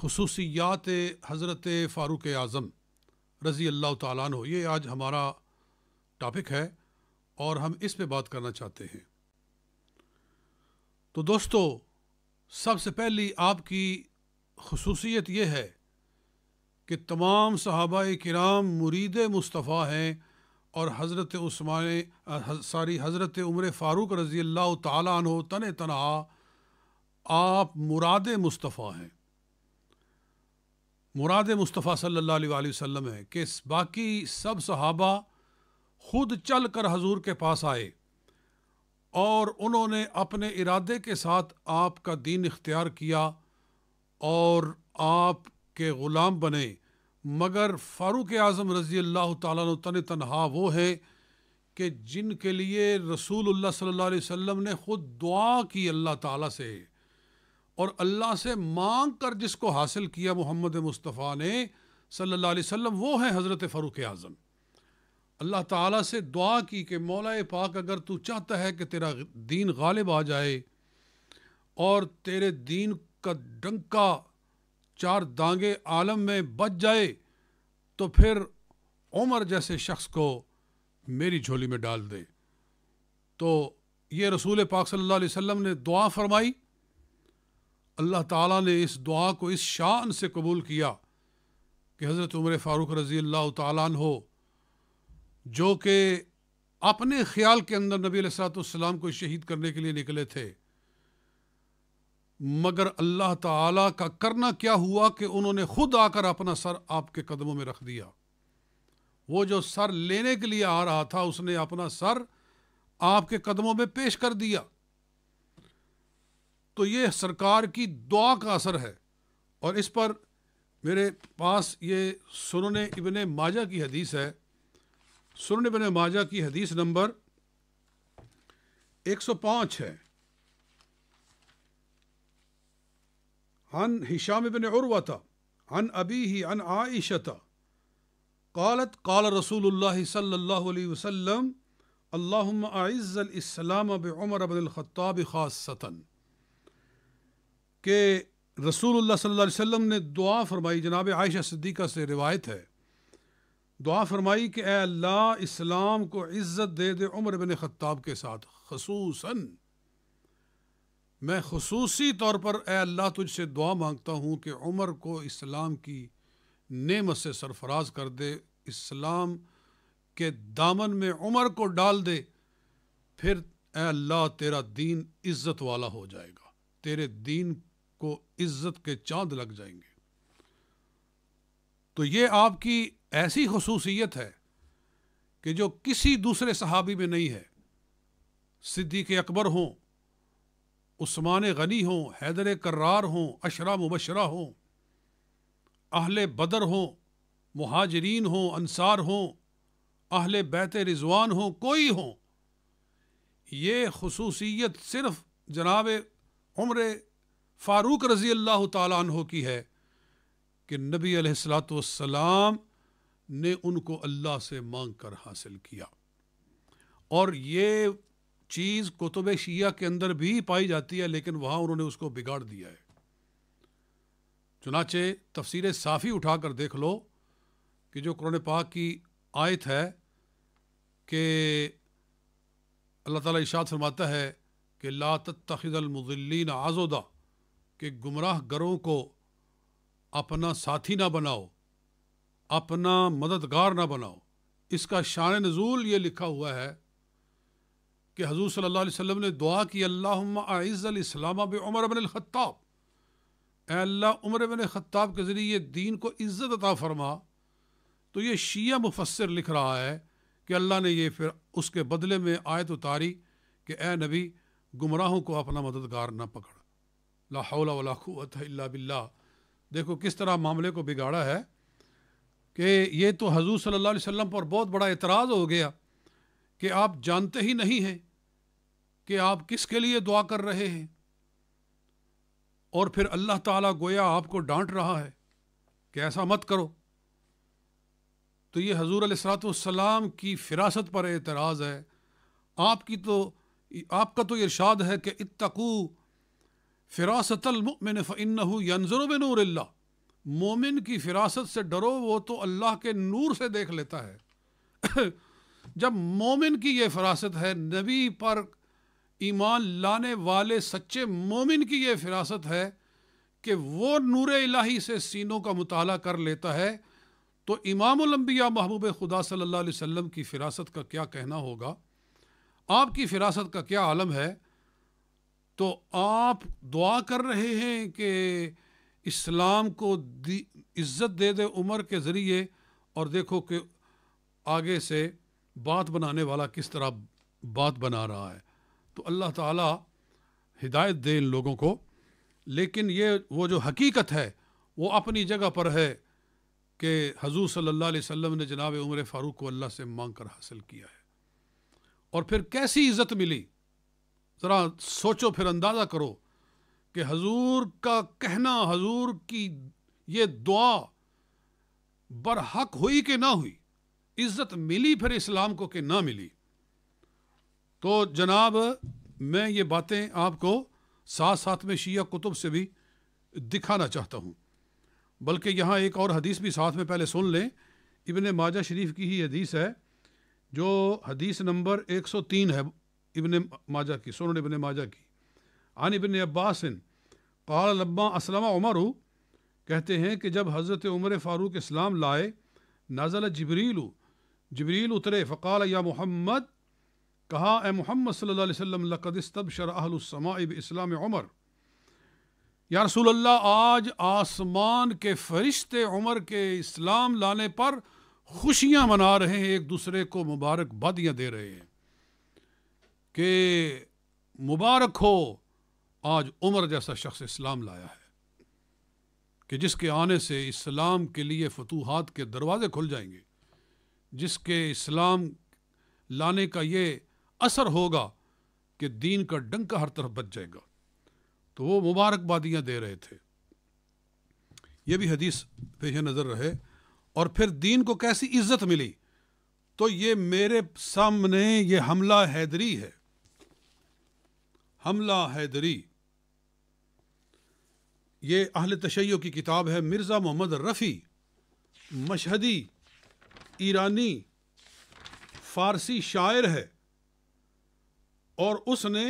خصوصیات حضرت فاروق اعظم رضی اللہ تعالیٰ عنہ، یہ آج ہمارا ٹاپک ہے اور ہم اس پہ بات کرنا چاہتے ہیں۔ تو دوستو، سب سے پہلی آپ کی خصوصیت یہ ہے کہ تمام صحابہ کرام مرید مصطفیٰ ہیں اور حضرت حضرت عمر فاروق رضی اللہ تعالیٰ عنہ تنہا آپ مراد مصطفیٰ ہیں، مراد مصطفیٰ صلی اللہ علیہ وآلہ وسلم ہے کہ باقی سب صحابہ خود چل کر حضور کے پاس آئے اور انہوں نے اپنے ارادے کے ساتھ آپ کا دین اختیار کیا اور آپ کے غلام بنے، مگر فاروق اعظم رضی اللہ تعالیٰ عنہ تنہا وہ ہے کہ جن کے لیے رسول اللہ صلی اللہ علیہ وسلم نے خود دعا کی اللہ تعالیٰ سے، اور اللہ سے مانگ کر جس کو حاصل کیا محمد مصطفیٰ نے صلی اللہ علیہ وسلم، وہ ہے حضرت فاروق اعظم۔ اللہ تعالیٰ سے دعا کی کہ مولا پاک، اگر تو چاہتا ہے کہ تیرا دین غالب آ جائے اور تیرے دین کا ڈنکا چار دانگے عالم میں بج جائے، تو پھر عمر جیسے شخص کو میری جھولی میں ڈال دے۔ تو یہ رسول پاک صلی اللہ علیہ وسلم نے دعا فرمائی، اللہ تعالیٰ نے اس دعا کو اس شان سے قبول کیا کہ حضرت عمر فاروق رضی اللہ تعالیٰ عنہ، جو کہ اپنے خیال کے اندر نبی علیہ الصلوۃ والسلام کو شہید کرنے کے لیے نکلے تھے، مگر اللہ تعالیٰ کا کرنا کیا ہوا کہ انہوں نے خود آ کر اپنا سر آپ کے قدموں میں رکھ دیا۔ وہ جو سر لینے کے لیے آ رہا تھا، اس نے اپنا سر آپ کے قدموں میں پیش کر دیا۔ تو یہ سرکار کی دعا کا اثر ہے، اور اس پر میرے پاس یہ سنن ابن ماجہ کی حدیث ہے۔ سنن ابن ماجہ کی حدیث نمبر 105 ہے۔ عن ہشام بن عروۃ عن ابیہ عن عائشۃ قالت قال رسول اللہ صلی اللہ علیہ وسلم اللہم اعز الاسلام بعمر بن الخطاب خاصۃ، کہ رسول اللہ صلی اللہ علیہ وسلم نے دعا فرمائی، جناب عائشہ صدیقہ سے روایت ہے، دعا فرمائی کہ اے اللہ، اسلام کو عزت دے دے عمر بن خطاب کے ساتھ، خصوصاً میں خصوصی طور پر اے اللہ تجھ سے دعا مانگتا ہوں کہ عمر کو اسلام کی نعمت سے سرفراز کر دے، اسلام کے دامن میں عمر کو ڈال دے، پھر اے اللہ تیرا دین عزت والا ہو جائے گا، تیرے دین کو عزت کے چاند لگ جائیں گے۔ تو یہ آپ کی ایسی خصوصیت ہے کہ جو کسی دوسرے صحابی میں نہیں ہے۔ صدیق اکبر ہوں، عثمان غنی ہوں، حیدر کرار ہوں، عشرہ مبشرہ ہوں، اہل بدر ہوں، مہاجرین ہوں، انصار ہوں، اہل بیت رضوان ہوں، کوئی ہوں، یہ خصوصیت صرف جناب عمر فاروق رضی اللہ تعالیٰ عنہ کی ہے کہ نبی علیہ الصلوۃ والسلام نے ان کو اللہ سے مانگ کر حاصل کیا، اور یہ چیز کتب شیعہ کے اندر بھی پائی جاتی ہے، لیکن وہاں انہوں نے اس کو بگاڑ دیا ہے۔ چنانچہ تفسیر صافی اٹھا کر دیکھ لو کہ جو قرآن پاک کی آیت ہے کہ اللہ تعالیٰ ارشاد فرماتا ہے کہ لا تتخذ المضلین عضدا، کہ گمراہ گروں کو اپنا ساتھی نہ بناؤ، اپنا مددگار نہ بناؤ۔ اس کا شان نزول یہ لکھا ہوا ہے کہ حضور صلی اللہ علیہ وسلم نے دعا کی اللہم اعز الاسلام بعمر بن الخطاب، اے اللہ عمر بن خطاب کے ذریعے دین کو عزت عطا فرما۔ تو یہ شیعہ مفسر لکھ رہا ہے کہ اللہ نے یہ پھر اس کے بدلے میں آیت اتاری کہ اے نبی، گمراہوں کو اپنا مددگار نہ پکڑ، لا حول ولا قوت الا باللہ۔ دیکھو کس طرح معاملے کو بگاڑا ہے کہ یہ تو حضور صلی اللہ علیہ وسلم پر بہت بڑا اعتراض ہو گیا کہ آپ جانتے ہی نہیں ہیں کہ آپ کس کے لیے دعا کر رہے ہیں، اور پھر اللہ تعالیٰ گویا آپ کو ڈانٹ رہا ہے کہ ایسا مت کرو۔ تو یہ حضور علیہ الصلوۃ والسلام کی فراست پر اعتراض ہے۔ آپ کا تو ارشاد ہے کہ اتقوا فراست المؤمن فإنه ينظر بنور اللہ، مومن کی فراست سے ڈرو، وہ تو اللہ کے نور سے دیکھ لیتا ہے۔ جب مومن کی یہ فراست ہے، نبی پر ایمان لانے والے سچے مومن کی یہ فراست ہے کہ وہ نور الہی سے سینوں کا مطالعہ کر لیتا ہے، تو امام الانبیاء محبوب خدا صلی اللہ علیہ وسلم کی فراست کا کیا کہنا ہوگا، آپ کی فراست کا کیا عالم ہے۔ تو آپ دعا کر رہے ہیں کہ اسلام کو عزت دے دے عمر کے ذریعے، اور دیکھو کہ آگے سے بات بنانے والا کس طرح بات بنا رہا ہے۔ تو اللہ تعالی ہدایت دے ان لوگوں کو، لیکن یہ وہ جو حقیقت ہے وہ اپنی جگہ پر ہے کہ حضور صلی اللہ علیہ وسلم نے جناب عمر فاروق کو اللہ سے مانگ کر حاصل کیا ہے، اور پھر کیسی عزت ملی۔ ذرا سوچو، پھر اندازہ کرو کہ حضور کا کہنا، حضور کی یہ دعا برحق ہوئی کہ نہ ہوئی، عزت ملی پھر اسلام کو کہ نہ ملی۔ تو جناب میں یہ باتیں آپ کو ساتھ ساتھ میں شیعہ کتب سے بھی دکھانا چاہتا ہوں، بلکہ یہاں ایک اور حدیث بھی ساتھ میں پہلے سن لیں۔ ابن ماجہ شریف کی ہی حدیث ہے، جو حدیث نمبر 103 ہے ابن ماجہ کی، سنن ابن ماجہ کی۔ عن ابن عباس قال لما اسلم عمر، کہتے ہیں کہ جب حضرت عمر فاروق اسلام لائے، نازل جبریل اترے، فقال یا محمد، کہا اے محمد صلی اللہ علیہ وسلم، لقد استبشر اہل السماء باسلام عمر، یا رسول اللہ آج آسمان کے فرشتے عمر کے اسلام لانے پر خوشیاں منا رہے ہیں، ایک دوسرے کو مبارک بادیاں دے رہے ہیں کہ مبارک ہو، آج عمر جیسا شخص اسلام لایا ہے کہ جس کے آنے سے اسلام کے لیے فتوحات کے دروازے کھل جائیں گے، جس کے اسلام لانے کا یہ اثر ہوگا کہ دین کا ڈنکا ہر طرف بچ جائے گا۔ تو وہ مبارکبادیاں دے رہے تھے۔ یہ بھی حدیث پیش نظر رہے۔ اور پھر دین کو کیسی عزت ملی، تو یہ میرے سامنے یہ حملہ حیدری ہے، حملہ حیدری، یہ اہل تشیع کی کتاب ہے۔ مرزا محمد رفیع مشہدی ایرانی فارسی شاعر ہے، اور اس نے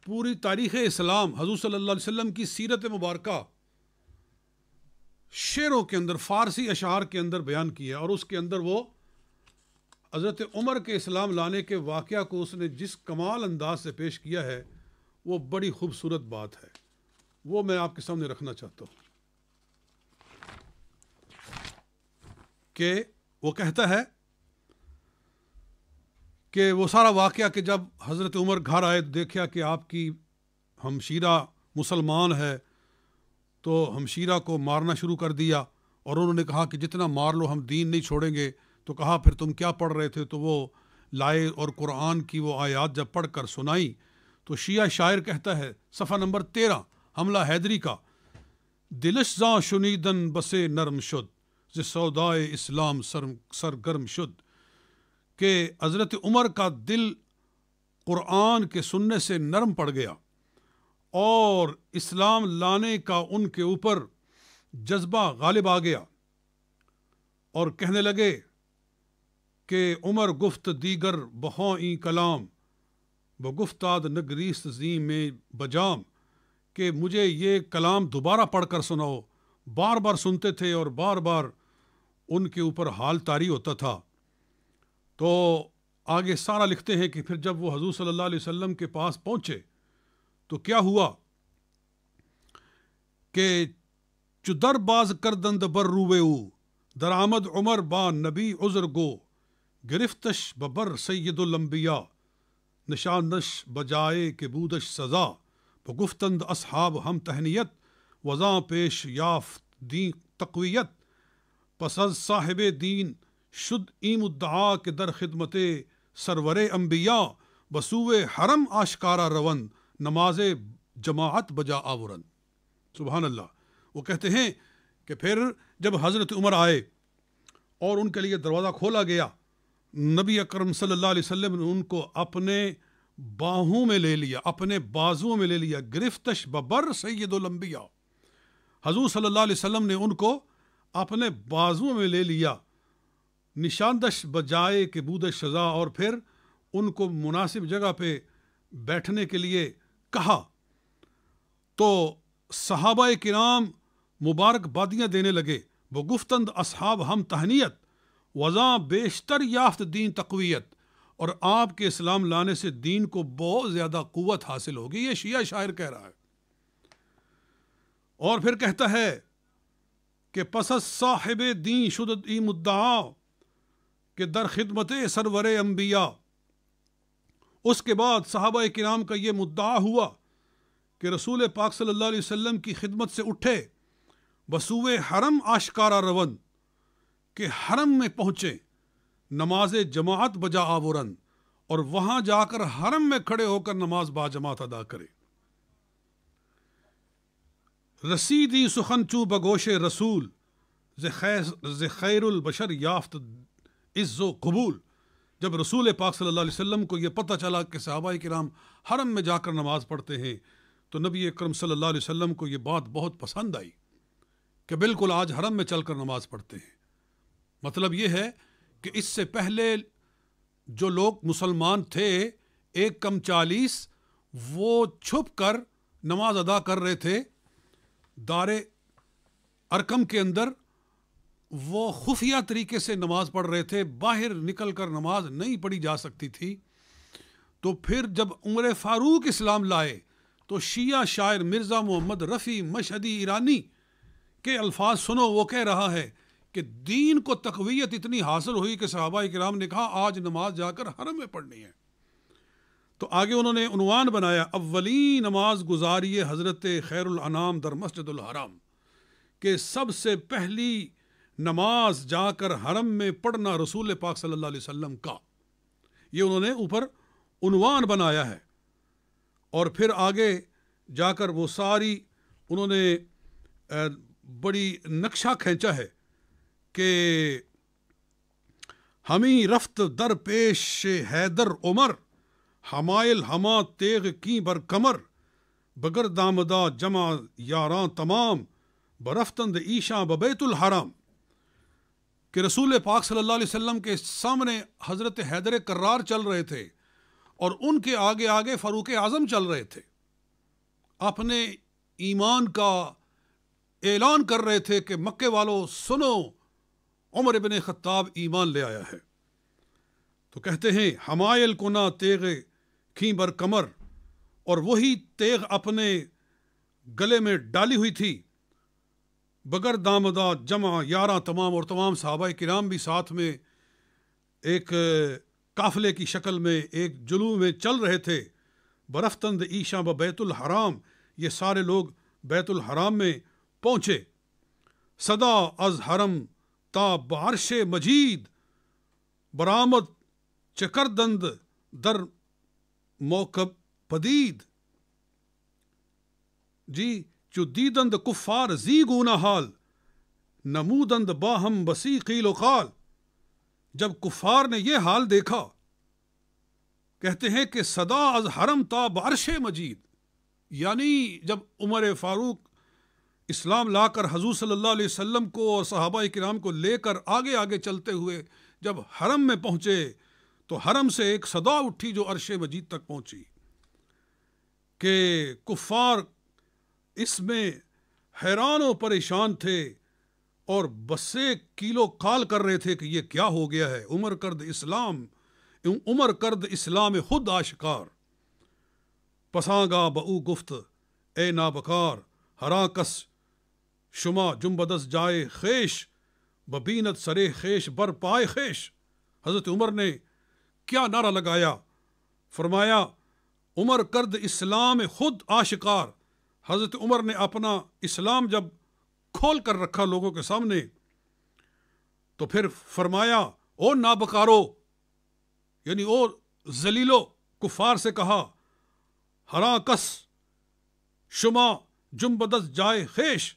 پوری تاریخ اسلام، حضور صلی اللہ علیہ وسلم کی سیرت مبارکہ شعروں کے اندر، فارسی اشعار کے اندر بیان کیا، اور اس کے اندر وہ حضرت عمر کے اسلام لانے کے واقعہ کو اس نے جس کمال انداز سے پیش کیا ہے، وہ بڑی خوبصورت بات ہے، وہ میں آپ کے سامنے رکھنا چاہتا ہوں۔ کہ وہ کہتا ہے کہ وہ سارا واقعہ کہ جب حضرت عمر گھر آئے، دیکھا کہ آپ کی ہمشیرہ مسلمان ہے، تو ہمشیرہ کو مارنا شروع کر دیا، اور انہوں نے کہا کہ جتنا مار لو ہم دین نہیں چھوڑیں گے۔ تو کہا پھر تم کیا پڑھ رہے تھے؟ تو وہ لائے اور قرآن کی وہ آیات جب پڑھ کر سنائی، تو شیعہ شاعر کہتا ہے، صفحہ نمبر 13 حملہ حیدری کا، دلش زاں شنیدن بسے نرم شد، ز سودائے اسلام سرگرم شد، کہ حضرت عمر کا دل قرآن کے سننے سے نرم پڑ گیا، اور اسلام لانے کا ان کے اوپر جذبہ غالب آ گیا، اور کہنے لگے کہ عمر گفت دیگر بخوائی کلام، بگفتاد نگریست زیم میں بجام، کہ مجھے یہ کلام دوبارہ پڑھ کر سناؤ۔ بار بار سنتے تھے اور بار بار ان کے اوپر حال طاری ہوتا تھا۔ تو آگے سارا لکھتے ہیں کہ پھر جب وہ حضور صلی اللہ علیہ وسلم کے پاس پہنچے تو کیا ہوا کہ چدر باز کردند بر روے او، درآمد عمر با نبی عذر گو، گرفتش ببر سید الانبیاء، نشاندش بجائے کہ بودش سزا، بگفتند اصحاب ہم تہنیت، وزاں پیش یافت دین تقویت، پس از صاحب دین شد ای مدعا کہ در خدمت سرور انبیاء، بسوئے حرم آشکارا روند، نماز جماعت بجا آورند۔ سبحان اللہ۔ وہ کہتے ہیں کہ پھر جب حضرت عمر آئے اور ان کے لیے دروازہ کھولا گیا، نبی اکرم صلی اللہ علیہ وسلم نے ان کو اپنے باہوں میں لے لیا، اپنے بازوؤں میں لے لیا، گرفتش ببر سید الانبیاء، حضور صلی اللہ علیہ وسلم نے ان کو اپنے بازوؤں میں لے لیا، نشاندش بجائے کہ بود شزا، اور پھر ان کو مناسب جگہ پہ بیٹھنے کے لیے کہا۔ تو صحابہ کرام مبارک بادیاں دینے لگے، وہ گفتند اصحاب ہم تہنیت، وزاں بیشتر یافت دین تقویت، اور آپ کے اسلام لانے سے دین کو بہت زیادہ قوت حاصل ہوگی۔ یہ شیعہ شاعر کہہ رہا ہے، اور پھر کہتا ہے کہ پس از صاحب دین شدت ای مدعا، کہ در خدمت سرور انبیاء۔ اس کے بعد صحابہ کرام کا یہ مدعا ہوا کہ رسول پاک صلی اللہ علیہ وسلم کی خدمت سے اٹھے، بسوئے حرم آشکارا رون، کہ حرم میں پہنچے، نماز جماعت بجا آورن، اور وہاں جا کر حرم میں کھڑے ہو کر نماز با جماعت ادا کرے۔ رسیدی سخن چو بگوش رسول، ز خیر البشر یافت عز و قبول۔ جب رسول پاک صلی اللہ علیہ وسلم کو یہ پتہ چلا کہ صحابہ کرام حرم میں جا کر نماز پڑھتے ہیں، تو نبی اکرم صلی اللہ علیہ وسلم کو یہ بات بہت پسند آئی کہ بالکل آج حرم میں چل کر نماز پڑھتے ہیں۔ مطلب یہ ہے کہ اس سے پہلے جو لوگ مسلمان تھے 1:40، وہ چھپ کر نماز ادا کر رہے تھے دار ارکم کے اندر، وہ خفیہ طریقے سے نماز پڑھ رہے تھے، باہر نکل کر نماز نہیں پڑھی جا سکتی تھی۔ تو پھر جب عمر فاروق اسلام لائے تو شیعہ شاعر مرزا محمد رفیع مشہدی ایرانی کے الفاظ سنو، وہ کہہ رہا ہے کہ دین کو تقویت اتنی حاصل ہوئی کہ صحابہ کرام نے کہا آج نماز جا کر حرم میں پڑھنی ہے۔ تو آگے انہوں نے عنوان بنایا، اولین نماز گزاری حضرت خیر الانام در مسجد الحرام، کہ سب سے پہلی نماز جا کر حرم میں پڑھنا رسول پاک صلی اللہ علیہ وسلم کا، یہ انہوں نے اوپر عنوان بنایا ہے۔ اور پھر آگے جا کر وہ ساری انہوں نے بڑی نقشہ کھینچا ہے کہ ہمیں رفت در پیش حیدر عمر، حمائل ہما تیغ کی بر کمر، بگر دامدا جمع یاراں تمام، برفتند ایشاں ببیت الحرام۔ کہ رسول پاک صلی اللہ علیہ وسلم کے سامنے حضرت حیدر کرار چل رہے تھے، اور ان کے آگے آگے فاروق اعظم چل رہے تھے، اپنے ایمان کا اعلان کر رہے تھے کہ مکے والوں سنو، عمر ابن خطاب ایمان لے آیا ہے۔ تو کہتے ہیں حمائل کنا تیغ کھیں بر کمر، اور وہی تیغ اپنے گلے میں ڈالی ہوئی تھی، بگر دامدا جمع یاراں تمام، اور تمام صحابہ کرام بھی ساتھ میں ایک قافلے کی شکل میں ایک جلوہ میں چل رہے تھے۔ برفتند ایشاں بیت الحرام، یہ سارے لوگ بیت الحرام میں پہنچے۔ صدا از حرم تا بعرش مجید، برآمد چکردند در موکب پدید، جی جو دیدند کفار زی گونہ حال، نمودند باہم بسی قیل و قال۔ جب کفار نے یہ حال دیکھا، کہتے ہیں کہ صدا از حرم تا بعرش مجید، یعنی جب عمر فاروق اسلام لا کر حضور صلی اللہ علیہ وسلم کو اور صحابہ کرام کو لے کر آگے آگے چلتے ہوئے جب حرم میں پہنچے، تو حرم سے ایک صدا اٹھی جو عرش مجید تک پہنچی، کہ کفار اس میں حیران و پریشان تھے اور بسے کیلو قال کر رہے تھے کہ یہ کیا ہو گیا ہے۔ عمر کرد اسلام خود آشکار، پسانگا بہو گفت اے نابکار، ہراں کس شما جنبدس جائے خیش، ببینت سرے خیش بر پائے خیش۔ حضرت عمر نے کیا نعرہ لگایا، فرمایا عمر کرد اسلام خود آشکار۔ حضرت عمر نے اپنا اسلام جب کھول کر رکھا لوگوں کے سامنے، تو پھر فرمایا او نابکارو، یعنی او ذلیلو، کفار سے کہا ہراں کس شما جنبدس جائے خیش،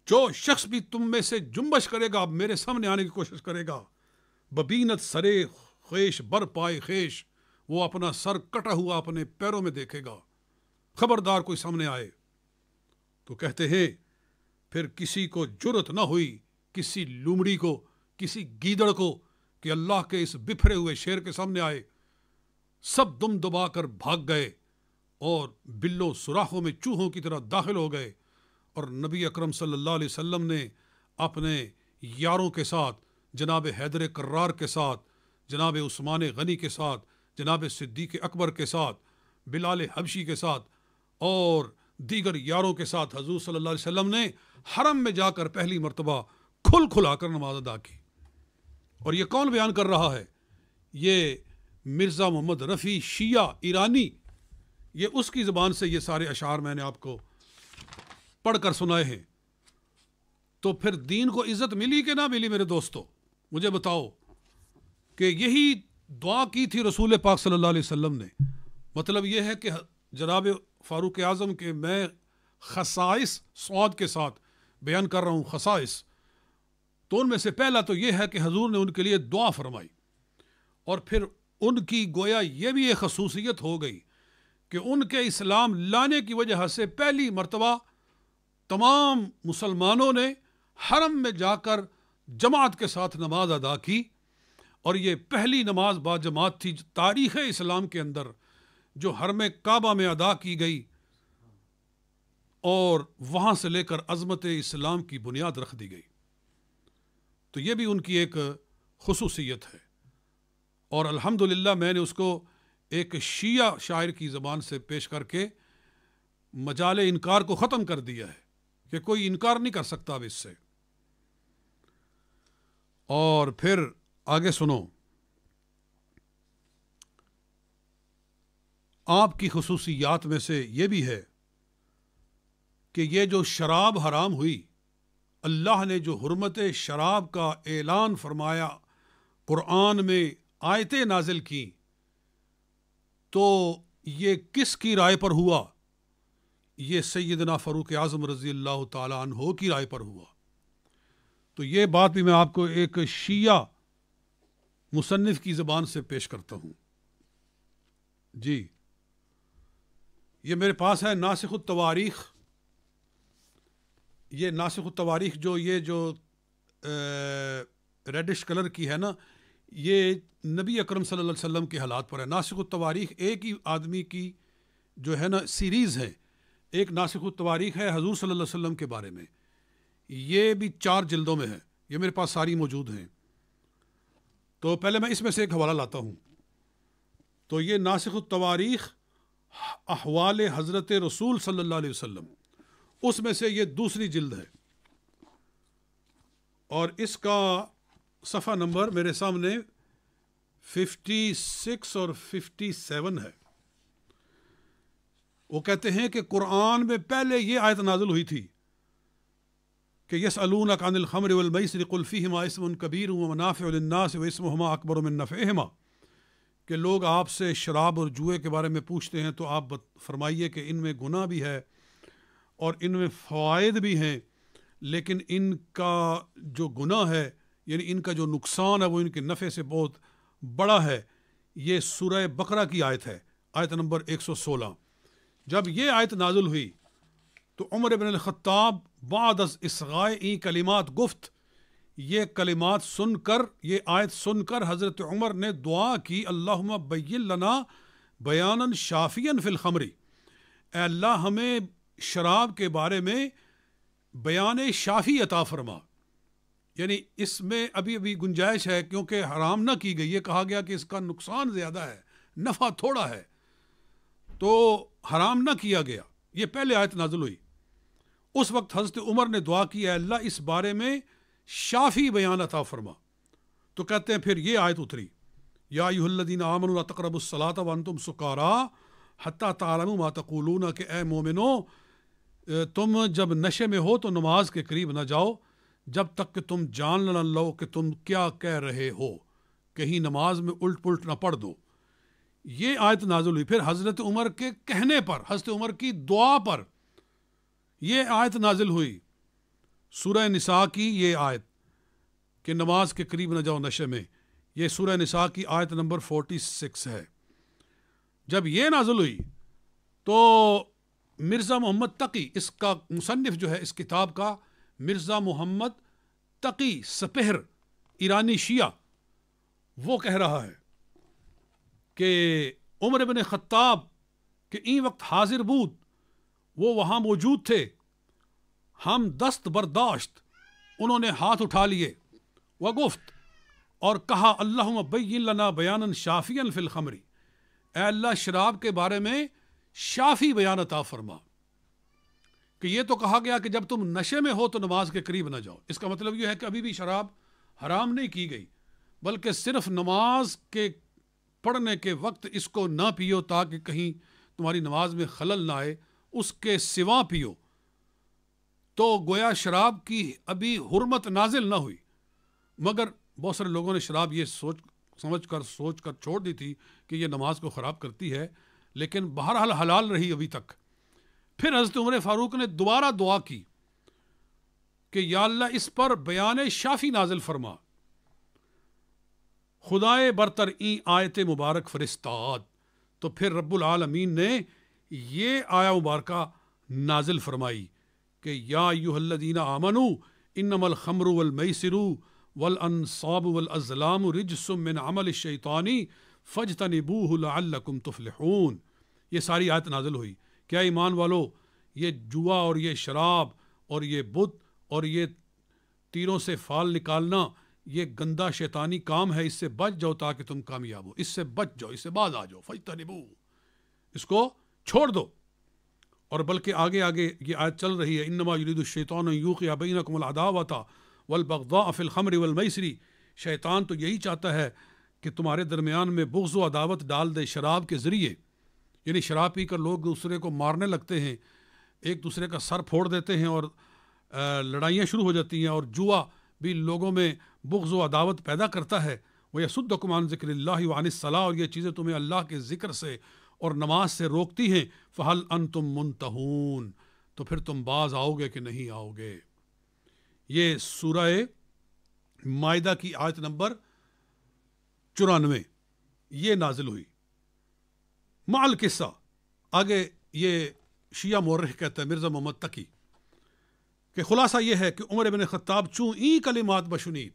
جو شخص بھی تم میں سے جنبش کرے گا، میرے سامنے آنے کی کوشش کرے گا، ببینت سرے خیش بر پائے خیش، وہ اپنا سر کٹا ہوا اپنے پیروں میں دیکھے گا، خبردار کوئی سامنے آئے۔ تو کہتے ہیں پھر کسی کو جرت نہ ہوئی، کسی لومڑی کو، کسی گیدڑ کو، کہ اللہ کے اس بفرے ہوئے شیر کے سامنے آئے. سب دم دبا کر بھاگ گئے اور بلوں سوراخوں میں چوہوں کی طرح داخل ہو گئے. اور نبی اکرم صلی اللہ علیہ وسلم نے اپنے یاروں کے ساتھ، جناب حیدر کرار کے ساتھ، جناب عثمان غنی کے ساتھ، جناب صدیق اکبر کے ساتھ، بلال حبشی کے ساتھ اور دیگر یاروں کے ساتھ حضور صلی اللہ علیہ وسلم نے حرم میں جا کر پہلی مرتبہ کھلا کر نماز ادا کی. اور یہ کون بیان کر رہا ہے؟ یہ مرزا محمد رفیع شیعہ ایرانی، یہ اس کی زبان سے یہ سارے اشعار میں نے آپ کو پڑھ کر سنائے ہیں. تو پھر دین کو عزت ملی کہ نہ ملی میرے دوستو؟ مجھے بتاؤ. کہ یہی دعا کی تھی رسول پاک صلی اللہ علیہ وسلم نے. مطلب یہ ہے کہ جناب فاروق اعظم کے میں خصائص سعود کے ساتھ بیان کر رہا ہوں، خصائص. تو ان میں سے پہلا تو یہ ہے کہ حضور نے ان کے لیے دعا فرمائی، اور پھر ان کی گویا یہ بھی ایک خصوصیت ہو گئی کہ ان کے اسلام لانے کی وجہ سے پہلی مرتبہ تمام مسلمانوں نے حرم میں جا کر جماعت کے ساتھ نماز ادا کی. اور یہ پہلی نماز با جماعت تھی تاریخ اسلام کے اندر جو حرم کعبہ میں ادا کی گئی، اور وہاں سے لے کر عظمت اسلام کی بنیاد رکھ دی گئی. تو یہ بھی ان کی ایک خصوصیت ہے. اور الحمدللہ میں نے اس کو ایک شیعہ شاعر کی زبان سے پیش کر کے مجال انکار کو ختم کر دیا ہے کہ کوئی انکار نہیں کر سکتا اب اس سے. اور پھر آگے سنو. آپ کی خصوصیات میں سے یہ بھی ہے کہ یہ جو شراب حرام ہوئی، اللہ نے جو حرمت شراب کا اعلان فرمایا، قرآن میں آیتیں نازل کی، تو یہ کس کی رائے پر ہوا؟ یہ سیدنا فاروق اعظم رضی اللہ تعالیٰ عنہ کی رائے پر ہوا. تو یہ بات بھی میں آپ کو ایک شیعہ مصنف کی زبان سے پیش کرتا ہوں. جی، یہ میرے پاس ہے ناسخ التواریخ. یہ ناسخ التواریخ جو ریڈش کلر کی ہے نا، یہ نبی اکرم صلی اللہ علیہ وسلم کے حالات پر ہے. ناسخ التواریخ ایک ہی آدمی کی جو ہے نا سیریز ہے. ایک ناسخ التواریخ ہے حضور صلی اللہ علیہ وسلم کے بارے میں، یہ بھی 4 جلدوں میں ہے. یہ میرے پاس ساری موجود ہیں. تو پہلے میں اس میں سے ایک حوالہ لاتا ہوں. تو یہ ناسخ التواریخ احوال حضرت رسول صلی اللہ علیہ وسلم، اس میں سے یہ دوسری جلد ہے. اور اس کا صفحہ نمبر میرے سامنے 56 اور 57 ہے. وہ کہتے ہیں کہ قرآن میں پہلے یہ آیت نازل ہوئی تھی کہ یسألونک عن الخمر والمیسر قل فیہما اسم کبیر ومنافع للناس واسمہما اکبر من نفعہما، کہ لوگ آپ سے شراب اور جوئے کے بارے میں پوچھتے ہیں تو آپ فرمائیے کہ ان میں گناہ بھی ہے اور ان میں فوائد بھی ہیں، لیکن ان کا جو گناہ ہے، یعنی ان کا جو نقصان ہے، وہ ان کے نفع سے بہت بڑا ہے. یہ سورہ بقرہ کی آیت ہے، آیت نمبر 116. جب یہ آیت نازل ہوئی تو عمر بن الخطاب بعد از اصغاء کلمات گفت. یہ کلمات سن کر، یہ آیت سن کر حضرت عمر نے دعا کی، اللہم بین لنا بیانا شافیا فی الخمر، اے اللہ ہمیں شراب کے بارے میں بیان شافی عطا فرما. یعنی اس میں ابھی گنجائش ہے، کیونکہ حرام نہ کی گئی. یہ کہا گیا کہ اس کا نقصان زیادہ ہے، نفع تھوڑا ہے، تو حرام نہ کیا گیا. یہ پہلے آیت نازل ہوئی. اس وقت حضرت عمر نے دعا کی، اے اللہ اس بارے میں شافی بیان عطا فرما. تو کہتے ہیں پھر یہ آیت اتری، یا ایھا الذین آمنوا لا تقربوا الصلاۃ وانتم سکارا حتی تعلموا ما تقولون، کہ اے مومنو تم جب نشے میں ہو تو نماز کے قریب نہ جاؤ جب تک کہ تم جان نہ لو کہ تم کیا کہہ رہے ہو، کہیں نماز میں الٹ پلٹ نہ پڑھ دو. یہ آیت نازل ہوئی. پھر حضرت عمر کے کہنے پر، حضرت عمر کی دعا پر یہ آیت نازل ہوئی، سورہ نساء کی یہ آیت کہ نماز کے قریب نہ جاؤ نشے میں. یہ سورہ نساء کی آیت نمبر 46 ہے. جب یہ نازل ہوئی تو مرزا محمد تقی، اس کا مصنف جو ہے اس کتاب کا مرزا محمد تقی سپہر ایرانی شیعہ، وہ کہہ رہا ہے کہ عمر بن خطاب کے این وقت حاضر بود، وہ وہاں موجود تھے، ہم دست برداشت، انہوں نے ہاتھ اٹھا لیے، وگفت، اور کہا اللہم بین لنا بیانا شافیا فی الخمر، اے اللہ شراب کے بارے میں شافی بیان عطا فرما، کہ یہ تو کہا گیا کہ جب تم نشے میں ہو تو نماز کے قریب نہ جاؤ، اس کا مطلب یہ ہے کہ ابھی بھی شراب حرام نہیں کی گئی، بلکہ صرف نماز کے پڑھنے کے وقت اس کو نہ پیو تاکہ کہیں تمہاری نماز میں خلل نہ آئے، اس کے سوا پیو، تو گویا شراب کی ابھی حرمت نازل نہ ہوئی۔ مگر بہت سارے لوگوں نے شراب یہ سوچ کر چھوڑ دی تھی کہ یہ نماز کو خراب کرتی ہے، لیکن بہرحال حلال رہی ابھی تک۔ پھر حضرت عمر فاروق نے دوبارہ دعا کی کہ یا اللہ اس پر بیان شافی نازل فرما، خدائے برتر این آیت مبارک فرستاد، تو پھر رب العالمین نے یہ آیا مبارکہ نازل فرمائی کہ یا ایھا الذین آمنوا انما الخمر والمیسر والانصاب والازلام رجس من عمل الشیطان فاجتنبوہ لعلکم تفلحون۔ یہ ساری آیت نازل ہوئی، کیا ایمان والو، یہ جوا اور یہ شراب اور یہ بت اور یہ تیروں سے فال نکالنا یہ گندا شیطانی کام ہے، اس سے بچ جاؤ تاکہ تم کامیاب ہو، اس سے بچ جاؤ، اس سے باز آ جاؤ، فاجتنبوہ، اس کو چھوڑ دو۔ اور بلکہ آگے یہ آیت چل رہی ہے انما یرید الشیطان ان یوقع بینکم العداوۃ والبغضاء فی الخمر والمیسر، شیطان تو یہی چاہتا ہے کہ تمہارے درمیان میں بغض و عداوت ڈال دے شراب کے ذریعے، یعنی شراب پی کر لوگ دوسرے کو مارنے لگتے ہیں، ایک دوسرے کا سر پھوڑ دیتے ہیں اور لڑائیاں شروع ہو جاتی ہیں، اور جوا بھی لوگوں میں بغض و عداوت پیدا کرتا ہے، وَيَصُدَّكُمْ عَنْ ذِكْرِ اللَّهِ وَعَنِ الصَّلَاةِ، اور یہ چیزیں تمہیں اللہ کے ذکر سے اور نماز سے روکتی ہیں، فَهَلْ أَنْتُمْ مُنْتَهُونَ، تو پھر تم باز آؤ گے کہ نہیں آؤ گے۔ یہ سورہ مائدہ کی آیت نمبر 94 یہ نازل ہوئی۔ مع القصہ، آگے یہ شیعہ مورخ کہتا ہے مرزا محمد تقی کہ خلاصہ یہ ہے کہ عمر بن خطاب چوں این کلمات بشنید،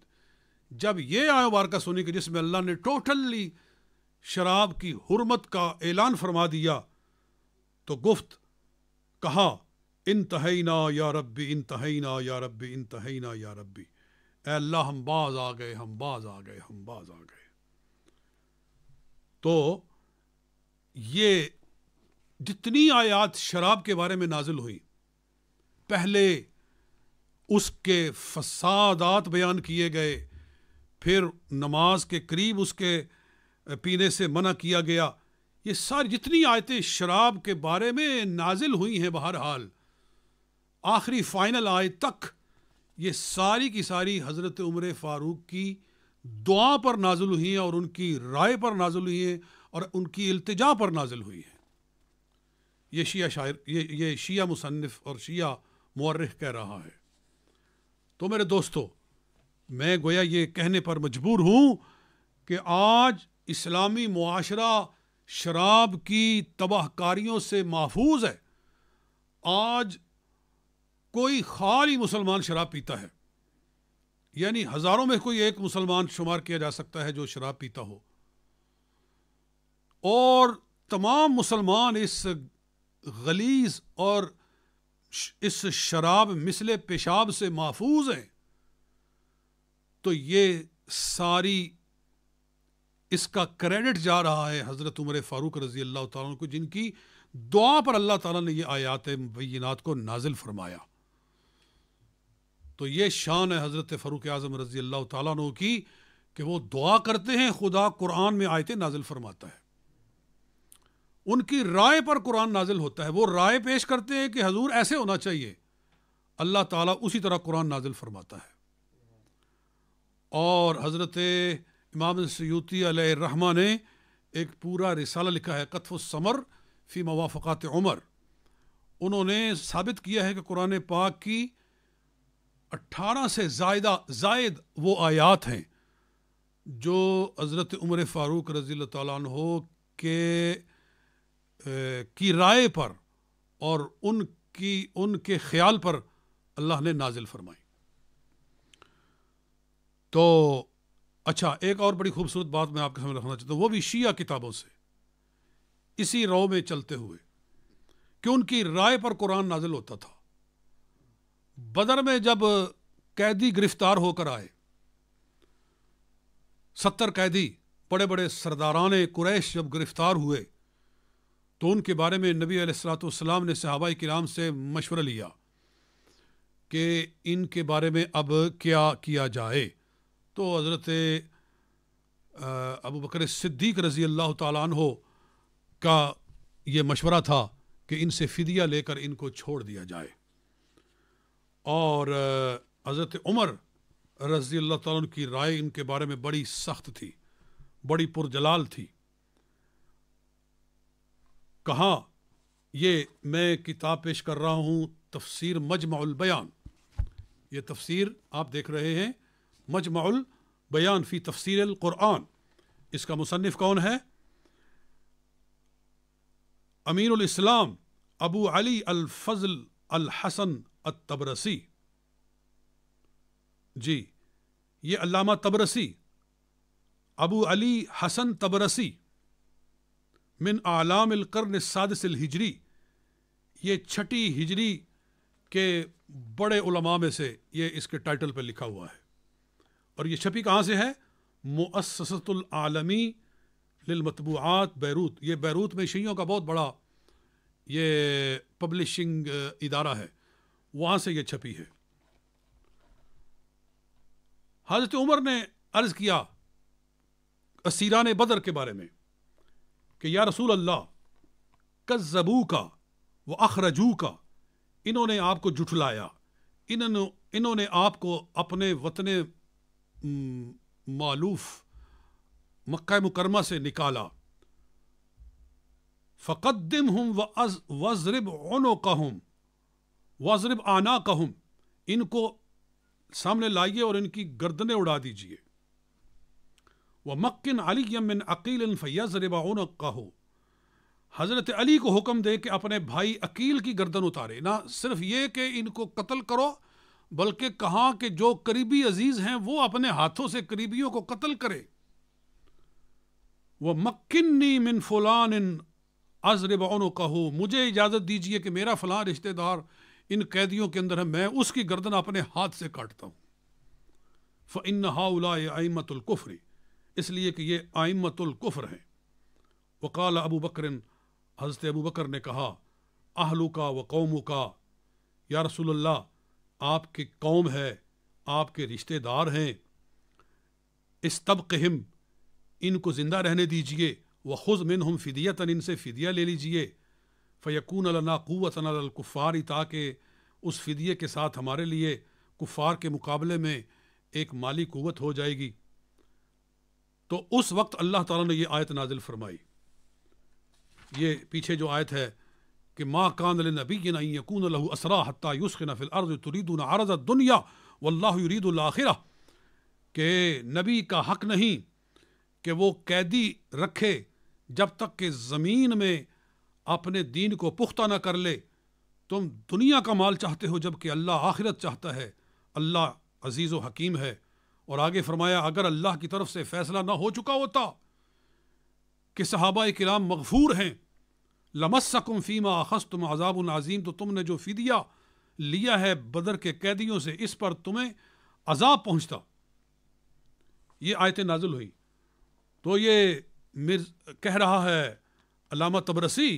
جب یہ آیت مبارکہ سنی کہ جس میں اللہ نے ٹوٹلی شراب کی حرمت کا اعلان فرما دیا، تو گفت، کہا انتہینا یا ربی انتہینا یا ربی انتہینا یا ربی، اے اللہ ہم باز آ گئے، ہم باز آ گئے، ہم باز آ گئے۔ تو یہ جتنی آیات شراب کے بارے میں نازل ہوئی، پہلے اس کے فسادات بیان کیے گئے، پھر نماز کے قریب اس کے پینے سے منع کیا گیا، یہ ساری جتنی آیتیں شراب کے بارے میں نازل ہوئی ہیں بہرحال آخری فائنل آیت تک، یہ ساری کی ساری حضرت عمر فاروق کی دعا پر نازل ہوئی ہیں اور ان کی رائے پر نازل ہوئی ہیں اور ان کی التجا پر نازل ہوئی ہیں۔ یہ شیعہ شاعر، یہ شیعہ مصنف اور شیعہ مورخ کہہ رہا ہے۔ تو میرے دوستو، میں گویا یہ کہنے پر مجبور ہوں کہ آج اسلامی معاشرہ شراب کی تباہ کاریوں سے محفوظ ہے۔ آج کوئی خالی مسلمان شراب پیتا ہے، یعنی ہزاروں میں کوئی ایک مسلمان شمار کیا جا سکتا ہے جو شراب پیتا ہو، اور تمام مسلمان اس غلیظ اور اس شراب مثل پیشاب سے محفوظ ہیں۔ تو یہ ساری اس کا کریڈٹ جا رہا ہے حضرت عمر فاروق رضی اللہ تعالیٰ عنہ کو، جن کی دعا پر اللہ تعالیٰ نے یہ آیات مبینات کو نازل فرمایا۔ تو یہ شان ہے حضرت فاروق اعظم رضی اللہ تعالیٰ عنہ کی کہ وہ دعا کرتے ہیں، خدا قرآن میں آیتیں نازل فرماتا ہے، ان کی رائے پر قرآن نازل ہوتا ہے، وہ رائے پیش کرتے ہیں کہ حضور ایسے ہونا چاہیے، اللہ تعالیٰ اسی طرح قرآن نازل فرماتا ہے۔ اور حضرت امام سیوطی علیہ الرحمہ نے ایک پورا رسالہ لکھا ہے قطف الثمر فی موافقات عمر، انہوں نے ثابت کیا ہے کہ قرآن پاک کی 18 سے زائد وہ آیات ہیں جو حضرت عمر فاروق رضی اللہ تعالیٰ عنہ کی رائے پر اور ان کے خیال پر اللہ نے نازل فرمائی۔ تو اچھا، ایک اور بڑی خوبصورت بات میں آپ کے سامنے رکھنا چاہتا ہوں، وہ بھی شیعہ کتابوں سے اسی رو میں چلتے ہوئے کہ ان کی رائے پر قرآن نازل ہوتا تھا۔ بدر میں جب قیدی گرفتار ہو کر آئے، 70 قیدی بڑے بڑے سرداران قریش جب گرفتار ہوئے تو ان کے بارے میں نبی علیہ الصلوۃ والسلام نے صحابہ کرام سے مشورہ لیا کہ ان کے بارے میں اب کیا کیا جائے۔ تو حضرت ابو بکر صدیق رضی اللہ تعالیٰ عنہ کا یہ مشورہ تھا کہ ان سے فدیہ لے کر ان کو چھوڑ دیا جائے، اور حضرت عمر رضی اللہ تعالیٰ عنہ کی رائے ان کے بارے میں بڑی سخت تھی، بڑی پرجلال تھی۔ کہاں، یہ میں کتاب پیش کر رہا ہوں، تفسیر مجمع البیان، یہ تفسیر آپ دیکھ رہے ہیں مجمع البیان فی تفسیر القرآن۔ اس کا مصنف کون ہے؟ امین الاسلام ابو علی الفضل الحسن الطبرسی۔ جی، یہ علامہ طبرسی ابو علی حسن طبرسی من اعلام القرن السادس الہجری، یہ 6 ہجری کے بڑے علماء میں سے یہ اس کے ٹائٹل پہ لکھا ہوا ہے۔ اور یہ چھپی کہاں سے ہے؟ مؤسسۃ العالمی للمطبوعات، بیروت۔ یہ بیروت میں شیعوں کا بہت بڑا یہ پبلشنگ ادارہ ہے، وہاں سے یہ چھپی ہے۔ حضرت عمر نے عرض کیا اسیران بدر کے بارے میں کہ یا رسول اللہ، کذبوکا واخرجوکا، انہوں نے آپ کو جھٹلایا، انہوں نے آپ کو اپنے وطن مالوف مکہ مکرمہ سے نکالا۔ فقدمہم واضرب عنقہم واضرب اعناقہم، ان کو سامنے لائیے اور ان کی گردنیں اڑا دیجیے۔ ومکن علی من عقیل فیضرب عنقہ، حضرت علی کو حکم دے کہ اپنے بھائی عقیل کی گردن اتارے۔ نہ صرف یہ کہ ان کو قتل کرو، بلکہ کہاں کہ جو قریبی عزیز ہیں وہ اپنے ہاتھوں سے قریبیوں کو قتل کرے۔ وَمَكِّنِّي مِن فُلَانٍ أَضْرِبْ عُنُقَهُ، مجھے اجازت دیجئے کہ میرا فلاں رشتہ دار ان قیدیوں کے اندر ہے، میں اس کی گردن اپنے ہاتھ سے کاٹتا ہوں۔ فَإِنَّ هَؤُلَاءِ أَئِمَّةُ الْكُفْرِ، اس لیے کہ یہ ائمۃ الکفر ہیں۔ وقال ابو بکر، حضرت ابو بکر نے کہا، اہلُکا وقومُکا، یا رسول اللہ، آپ کی قوم ہے، آپ کے رشتہ دار ہیں، استبقہم، ان کو زندہ رہنے دیجئے، وخذ منہم فدیۃ، ان سے فدیہ لے لیجئے، فیکون لنا قوۃ علی الکفار، تاکہ اس فدیے کے ساتھ ہمارے لیے کفار کے مقابلے میں ایک مالی قوت ہو جائے گی۔ تو اس وقت اللہ تعالیٰ نے یہ آیت نازل فرمائی، یہ پیچھے جو آیت ہے کہ ما کان لنبی ان یکون لہ اسریٰ حتی یثخن فی الارض تریدون عرض الدنیا واللہ یرید الآخرہ، کہ نبی کا حق نہیں کہ وہ قیدی رکھے جب تک کہ زمین میں اپنے دین کو پختہ نہ کر لے۔ تم دنیا کا مال چاہتے ہو جبکہ اللہ آخرت چاہتا ہے، اللہ عزیز و حکیم ہے۔ اور آگے فرمایا، اگر اللہ کی طرف سے فیصلہ نہ ہو چکا ہوتا کہ صحابہ کرام مغفور ہیں، لمسکم فیما اخذتم عذاب عظیم، تو تم نے جو فدیہ لیا ہے بدر کے قیدیوں سے، اس پر تمہیں عذاب پہنچتا۔ یہ آیتیں نازل ہوئی تو یہ کہہ رہا ہے علامہ طبرسی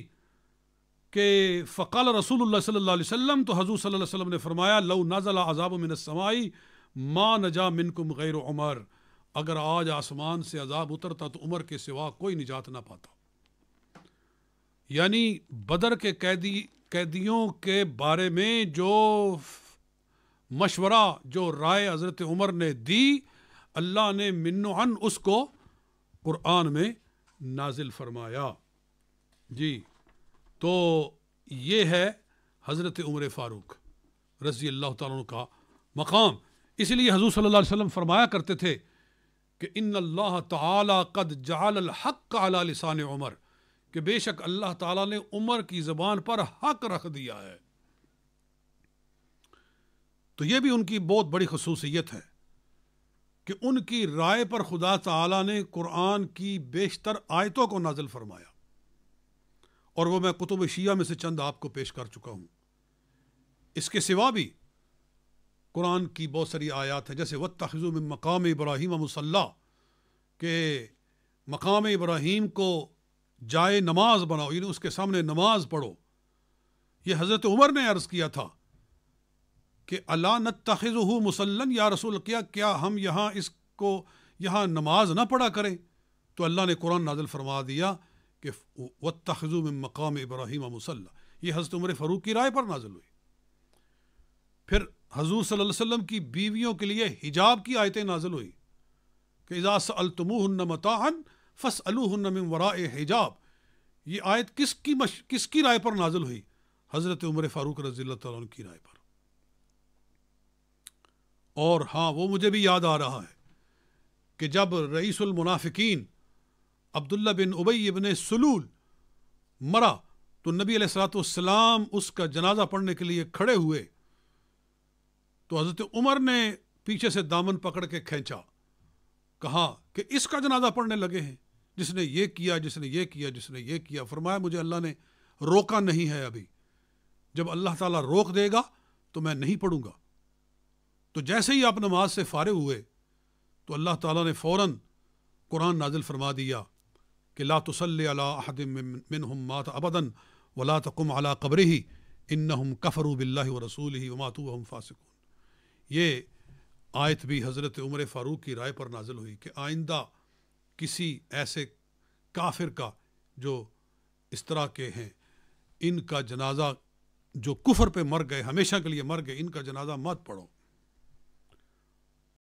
کہ فقال رسول اللہ صلی اللہ علیہ وسلم، تو حضور صلی اللہ علیہ وسلم نے فرمایا، لو نزل عذاب من السماء ما نجا منکم غیر عمر، اگر آج آسمان سے عذاب اترتا تو عمر کے سوا کوئی نجات نہ پاتا۔ یعنی بدر کے قیدیوں کے بارے میں جو مشورہ، جو رائے حضرت عمر نے دی، اللہ نے من عن اس کو قرآن میں نازل فرمایا۔ جی، تو یہ ہے حضرت عمر فاروق رضی اللہ تعالیٰ عنہ کا مقام۔ اس لیے حضور صلی اللہ علیہ وسلم فرمایا کرتے تھے کہ ان اللہ تعالی قد جعل الحق علی لسان عمر، کہ بے شک اللہ تعالیٰ نے عمر کی زبان پر حق رکھ دیا ہے۔ تو یہ بھی ان کی بہت بڑی خصوصیت ہے کہ ان کی رائے پر خدا تعالیٰ نے قرآن کی بیشتر آیتوں کو نازل فرمایا، اور وہ میں کتب شیعہ میں سے چند آپ کو پیش کر چکا ہوں۔ اس کے سوا بھی قرآن کی بہت ساری آیات ہیں، جیسے وَاتَّخِذُوا مِن مَقَامِ إِبْرَاهِيمَ مُصَلًّى، کہ مقام ابراہیم کو جائے نماز بناؤ، یعنی اس کے سامنے نماز پڑھو۔ یہ حضرت عمر نے عرض کیا تھا کہ الا نتخذہ مصلاً، یا رسول کیا ہم یہاں اس کو یہاں نماز نہ پڑھا کریں؟ تو اللہ نے قرآن نازل فرما دیا کہ واتخذوا من مقام ابراہیم مصلی، یہ حضرت عمر فاروق کی رائے پر نازل ہوئی۔ پھر حضور صلی اللہ علیہ وسلم کی بیویوں کے لیے حجاب کی آیتیں نازل ہوئی کہ اذا سألتموہن متاعا فاسألوہن من وراء حجاب۔ یہ آیت کس کی رائے پر نازل ہوئی؟ حضرت عمر فاروق رضی اللہ تعالیٰ عنہ کی رائے پر۔ اور ہاں، وہ مجھے بھی یاد آ رہا ہے کہ جب رئیس المنافقین عبداللہ بن ابی بن سلول مرا تو نبی علیہ الصلوۃ والسلام اس کا جنازہ پڑھنے کے لیے کھڑے ہوئے، تو حضرت عمر نے پیچھے سے دامن پکڑ کے کھینچا، کہا کہ اس کا جنازہ پڑھنے لگے ہیں، جس نے یہ کیا، جس نے یہ کیا، جس نے یہ کیا۔ فرمایا مجھے اللہ نے روکا نہیں ہے ابھی، جب اللہ تعالیٰ روک دے گا تو میں نہیں پڑھوں گا۔ تو جیسے ہی آپ نماز سے فارغ ہوئے تو اللہ تعالیٰ نے فوراً قرآن نازل فرما دیا کہ لا تصلی علی احد منہم مات ابدا ولا تقم علی قبرہ انہم کفروا باللہ ورسولہ وماتوا وہم فاسقون۔ یہ آیت بھی حضرت عمر فاروق کی رائے پر نازل ہوئی کہ آئندہ کسی ایسے کافر کا جو اس طرح کے ہیں، ان کا جنازہ، جو کفر پہ مر گئے، ہمیشہ کے لیے مر گئے، ان کا جنازہ مت پڑھو۔